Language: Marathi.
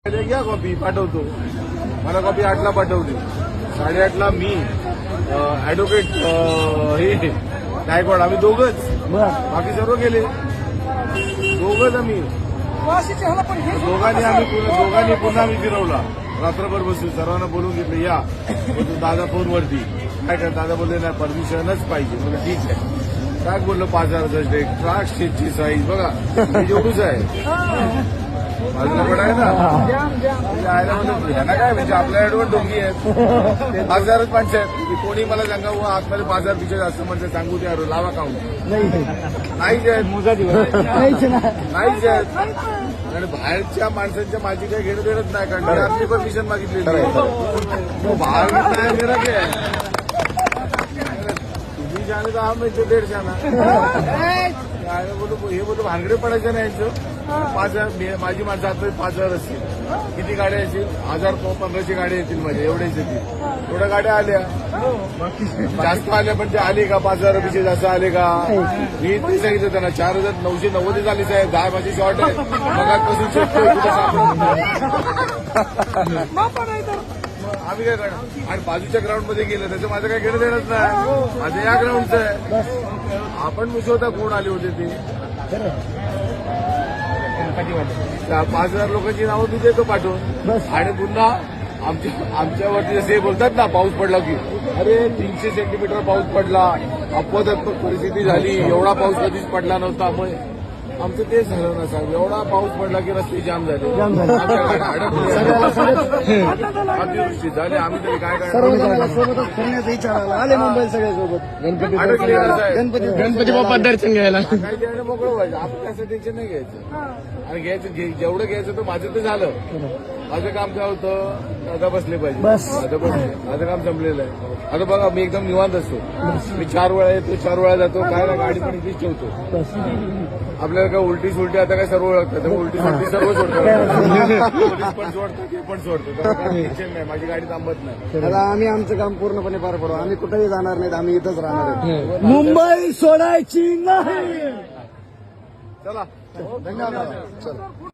घ्या कॉपी पाठवतो. मला कॉपी 8ला पाठवली. 8:30ला मी ऍडव्होकेट हे गायकवाड आम्ही दोघंच, बाकी सर्व गेले. दोघंच आम्ही दोघांनी पुन्हा आम्ही फिरवला. रात्रभर बसून सर्वांना बोलून घेतलं या. दादा फोनवरती काय कर, दादा बोलले नाही परमिशनच पाहिजे. म्हणजे ठीक आहे. काय बोललो 5,000 डे ट्राक शेटची साईज बघा एवढूच आहे. बाजूला पण आहे ना ह्यांना काय म्हणजे आपल्या ऍडवर डोंगी आहेत. 5,000च माणसं आहेत. कोणी मला सांगा व आतमध्ये 5,000पेक्षा जास्त माणसं सांगू द्या लावा काउंट नाहीच आहेत. नाहीच आहेत. आणि बाहेरच्या माणसांच्या माझी काही घेणं देणंच नाही. कारण मी आपली परमिशन मागितलेली बाहेर नाही मेरा काय तुम्ही जाणे तर आम्ही 150 हे बोलतो भानगडे पडायचं नाही यांचं. 5,000 माझी माणसं आता 5,000 असतील. किती गाड्या असतील 1,000-1,500ची गाड्या येतील माझ्या एवढेच येतील. थोड्या गाड्या आल्या जास्त आल्या पण ते आले का 5,000पेक्षा जास्त आले का. मी ते सांगितलं त्यांना 4,990 झाली साहेब. 10 माझी शॉर्ट आहे. मगापासून शकतो आम्ही काय करणार. आणि बाजूच्या ग्राउंडमध्ये गेलं त्याचं माझं काय घेणं देणंच नाही. माझं या ग्राउंडचं आहे. आपण मुसवता कोण आले होते ते 5,000 लोकांची नावं मी देतो पाठवून. आणि पुन्हा आमच्यावरती जसे बोलतात ना पाऊस पडला की अरे 300 सेंटीमीटर पाऊस पडला, अपवादात्मक परिस्थिती झाली, एवढा पाऊस कधीच पडला नव्हता. मग आमचं तेच झालं ना साहेब. एवढा पाऊस पडला की रस्ते जाम झाले, अतिवृष्टी झाली. आम्ही तरी काय करणार. आले मुंबईत सगळ्यासोबत गणपती बाप्पा दर्शन घ्यायला काही देणं मोकळं व्हायचं. आपण त्याचं टेन्शन नाही घ्यायचं. आणि घ्यायचं जेवढं घ्यायचं तर माझं तर झालं. माझं काम काय होतं आता बसले पाहिजे. आता बसले माझं काम जमलेलं आहे. आता बघा मी एकदम निवांत असतो. मी 4 वेळा येतो 4 वेळा जातो. काय ना गाडी पण इथेच ठेवतो. आपल्याला काय उलटी सुलटी आता काय सर्व ओळखतात. उलटी सुलटी सर्व सोडतात. पोलीस पण सोडतात हे पण सोडतात. टेन्शन नाही. माझी गाडी थांबत नाही. आता आम्ही आमचं काम पूर्णपणे पार पडू. आम्ही कुठेही जाणार नाहीत. आम्ही इथंच राहणार आहे. मुंबई सोडायची नाही. चला धन्यवाद.